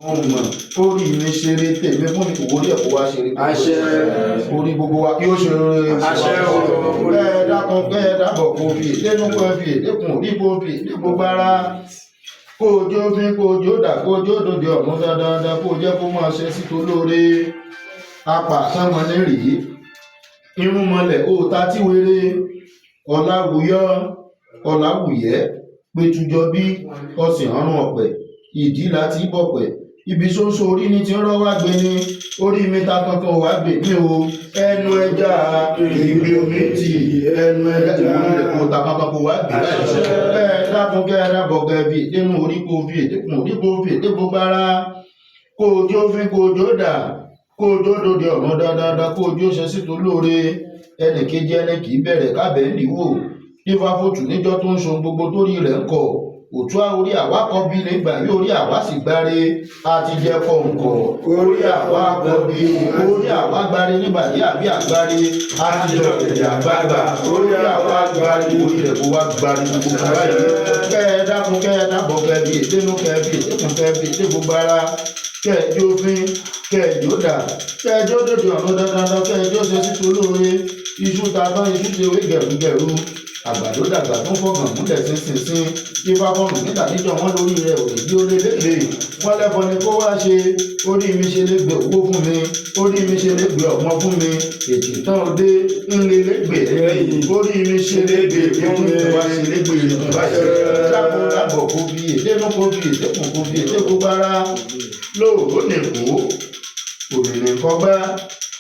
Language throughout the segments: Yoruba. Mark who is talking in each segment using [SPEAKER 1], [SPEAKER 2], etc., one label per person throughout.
[SPEAKER 1] ọmọ orí mi ṣeré tèmi fún mi ìwòrí ẹ̀kọ́ wá ṣeré
[SPEAKER 2] àṣẹ
[SPEAKER 1] orí gbogbo wa kí ó ṣe rere
[SPEAKER 2] àṣẹ
[SPEAKER 1] dákun dábọ̀ kò fi dénú kò fi dékun orí kò fi dé gbogbo ara kójó fi kójó dà kójó dòde ọ̀run dáadáa kó jẹ́ kó máa ṣe sí tolóore apà sánmọ́lé rèé irúnmọlẹ̀ òòta tí wéré ọ̀làwùyọ́ ọ̀làwùyẹ́ pétújọ bí ọ̀sìn ọ̀run ọ̀pẹ̀ ìdí láti bọ̀pẹ̀ ibi ṣoṣo orí ni ti ń rọ́ wá gbé ní orí mi ta kankan wá gbé mi o ẹnu ẹja ìgbé omi tì ẹnu ẹja ìwọlẹ̀ kó ta kankan kó wá gbé láìsẹ̀ ẹ dákun kẹ́ ẹ dábọ̀ gẹ̀ bí nínú orí kó fi èdèkùn orí kó fi èdèkùn gbára kó ojú fi kó ojú dà kó ojú dòde ọ̀run dáadáa kó ojú ṣe sí tolóore ẹnì kejì ẹnì kì í bẹ̀rẹ̀ kábẹ́ níwò nífàfòtù níjọ́ tó ń so gbogbo torí rẹ̀ ń kọ̀ òtún orí àwa kọ bí nígbà yóò orí àwa sì gbáre àti jẹ kọǹkọ orí àwa kọ bí orí àwa gbáre nígbà yìí àbí àgbáre àti jọ kẹjẹ àgbàgbà orí àwa gbáre orí rẹ kó wá gbáre gbogbo báyìí kẹ ẹ dákun kẹ ẹ dábọ̀ kẹ bí ètènú kẹ bí ètèkùn kẹ bí ètè gbogbo ara kẹ ẹ jó fín kẹ ẹ jó dà kẹ ẹ jó dòdò ọ̀run dandan kẹ ẹ jó ṣe sí tolóore iṣu ta tán iṣu ṣe wé gẹ̀rúgẹ̀rú àgbàdo dàgbà tó ń fọkàn múlẹ̀ sínsìnsín kí fáfọ́nù nígbà níjọ wọn lórí rẹ òní bí ó lé légbè wọn lẹ́bọn ni kó wá ṣe orí mi ṣe légbè owó fún mi orí mi ṣe légbè ọmọ fún mi ètò tán òde ńlẹ légbè orí mi ṣe légbè fún mi wá ṣe légbè ìrìnàjò dábò dábò kó fi èdènú kó fi èdèkùn kó fi èdèkùn gbára lóòrò nìkó òmìnir kọgbá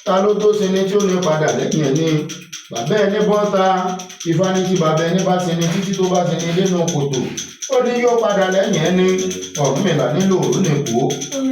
[SPEAKER 1] ta ló tó sinmi tí ó ní padà lẹ́yìn ẹ̀ ní bàbá ẹni bọ́ta Ifá ní tí bàbá ẹni bá sinmi títí tó bá sinmi nínú kòtò ó ní yóò padà lẹ́yìn ẹni Ọ̀rúnmìlà nílò òrùnìkó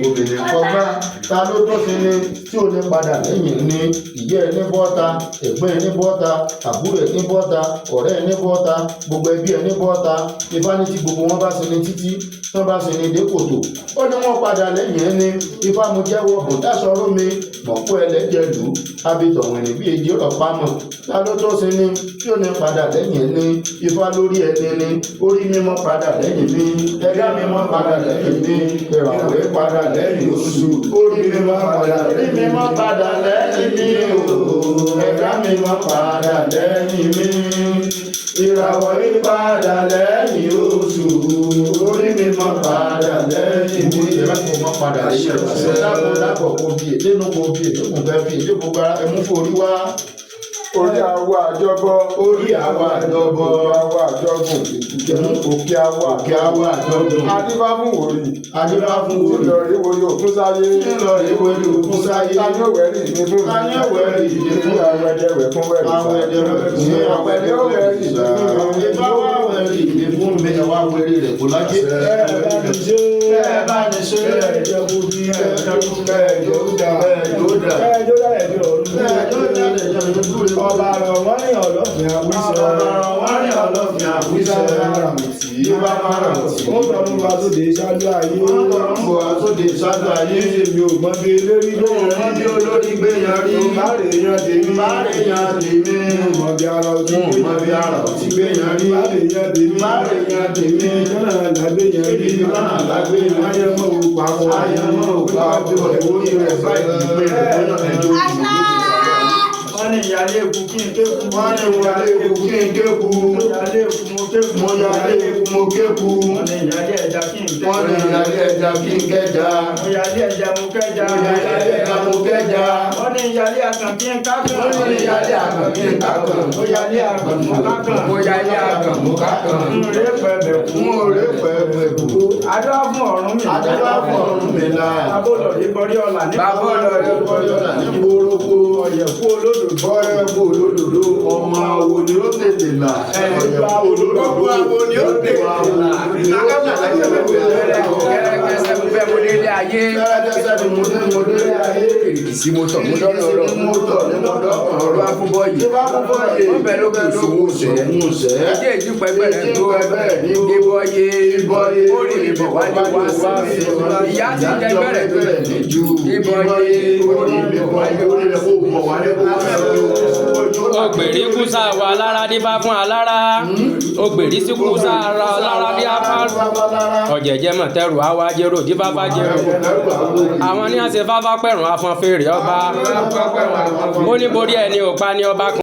[SPEAKER 1] obìnrin kọgbá ta ló tó sinmi tí ó ní padà lẹ́yìn ẹni ìyá ẹni bọ́ta ẹ̀gbọ́n ẹni bọ́ta àbúrò ẹni bọ́ta ọ̀rẹ́ ẹni bọ́ta gbogbo ẹbí ẹni bọ́ta Ifá ní tí gbogbo wọn bá sinmi títí tó bá sinmi dé kòtò ó ní wọn padà lẹ́yìn ẹni Ifá mo jẹ́wọ́ bòtáṣọrọ́ mi mọ̀kú ẹlẹ́jẹ̀ lù abitọ̀wìnrin bí èjì ọ̀rọ̀ pamọ́ ta ló tó sinmi tí ó ní padà lẹ́yìn ẹni Ifá lórí ẹni ni orí mímọ́ padà lẹ́yìn mi ẹ̀dá mímọ́ padà lẹ́yìn mi ìràwé padà lẹ́yìn oṣù orí mímọ́ padà lẹ́yìn mi ẹ̀dá mímọ́ padà lẹ́yìn mi ìràwé padà lẹ́yìn oṣù orí mímọ́ padà lẹ́yìn mi ẹ̀dá mímọ́ padà lẹ́yìn oṣù dábọ̀ kò bí èdènú kò bí èdèkùn fẹ́ bí èdè gbogbo ara ẹ̀mú forí wá.
[SPEAKER 2] Orí àwọ àjọbọ
[SPEAKER 1] orí àwọ àjọbọ
[SPEAKER 2] àwọ àjọgùn òkè àwọ
[SPEAKER 1] àjọgùn
[SPEAKER 2] adíbá fún wòrí
[SPEAKER 1] lọ
[SPEAKER 2] rí wòrí òkun sáyé tani ó wẹ̀rí mi fún mi
[SPEAKER 1] tani ó wẹ̀rí mi fún mi
[SPEAKER 2] àwọn ẹ̀dẹ̀wẹ̀ fún wẹ̀rí
[SPEAKER 1] àwọn ẹ̀dẹ̀wẹ̀ fún mi àwọn ẹ̀dẹ̀wẹ̀ fún mi ìbá wà wẹ̀rí mi fún mi ẹ̀wà wẹ̀rí rẹ̀ kò lájẹ́ bá ní ṣe ẹ̀jẹ̀kú bí
[SPEAKER 2] ọba rọ̀ wọ́n ní ọlọ́fin àwíṣẹ́
[SPEAKER 1] Ìbá máa tí
[SPEAKER 2] ó tọ́nu wa tó dé ṣáájú ayé
[SPEAKER 1] ó tọ́nu wa tó dé ṣáájú ayé
[SPEAKER 2] èmi ò gbọ́n bí eléré
[SPEAKER 1] lóòrán bí olórí gbé yan rí
[SPEAKER 2] báre yan tèmi mọ̀ bí ara ọtí gbé yan rí báre yan tèmi jọ́nà lágbé yan rí ayẹmọ́ òpá wọn
[SPEAKER 1] orí rẹ̀ báyìí gbé ẹjọ́
[SPEAKER 3] wọ́n ní ìyálé eku kí n kéku.
[SPEAKER 1] wọ́n ní ìyálé eku kí n kéku.
[SPEAKER 3] mo yálé eku mo kéku.
[SPEAKER 1] mo yálé eku mo kéku.
[SPEAKER 3] wọ́n ní ìyálé ẹja kí n kéku.
[SPEAKER 1] wọ́n ní ìyálé ẹja kí n kẹja.
[SPEAKER 3] mo yálé ẹja mo kẹja.
[SPEAKER 1] mo yálé ẹja mo kẹja.
[SPEAKER 3] wọ́n ní ìyálé àkàn kí n kákan.
[SPEAKER 1] wọ́n ní ìyálé àkàn kí n kákan.
[SPEAKER 3] mo yálé àkàn mo kákan.
[SPEAKER 1] mo yálé àkàn mo kákan.
[SPEAKER 3] mo rè pẹ̀bẹ̀ kú.
[SPEAKER 1] mo rè pẹ̀bẹ̀ kú.
[SPEAKER 3] adúlá fún Ọ̀rúnmìlà.
[SPEAKER 1] adúlá fún Ọ̀rúnmìlà.
[SPEAKER 3] babọ́lọ̀ yìí bọ́rí ọ̀la ní.
[SPEAKER 1] babọ́lọ̀ yìí bọ́rí ọ̀la ní gbòòròkó.
[SPEAKER 3] ọ̀yẹ̀kú olódò.
[SPEAKER 1] ọ̀yẹ̀kú olódòdó. ọmọ àwo ni ó tètè là.
[SPEAKER 3] ọ̀yẹ̀kú olódòdó.
[SPEAKER 1] ọmọ àwo ni ó tètè là.
[SPEAKER 3] kẹ́rẹ́kẹ́sẹ́ mo fẹ́ mo délé ayé.
[SPEAKER 1] kẹ́rẹ́kẹ́sẹ́ ni mo délé ayé.
[SPEAKER 2] èkìtì sí mọ́tò mọ́tò ọ̀rọ̀ afúnbọ́yì wọ́n bẹ̀ lókè òṣùwọ̀n òṣẹ́ ẹjẹ́ ìdípẹ́ bẹ̀rẹ̀ tó ìbọ̀yé orí ìbọ̀ wájú wá sí ìyá ti jẹ bẹ̀rẹ̀ ìbọ̀yé orí ìbọ̀ wájú wá sí.
[SPEAKER 4] Ògbèrí kúsà wà lára díbá fún alára ògbèrí sí kúsà ra lára dí apá ọ̀jẹ̀jẹ̀ mọ̀tẹ́rù awájẹ́rò díbá bá jẹ́rò àwọn ní àṣẹ fáfá pẹ̀rùn afọ́n fèrè ọba ó ní borí ẹni ò pa ní ọba kan.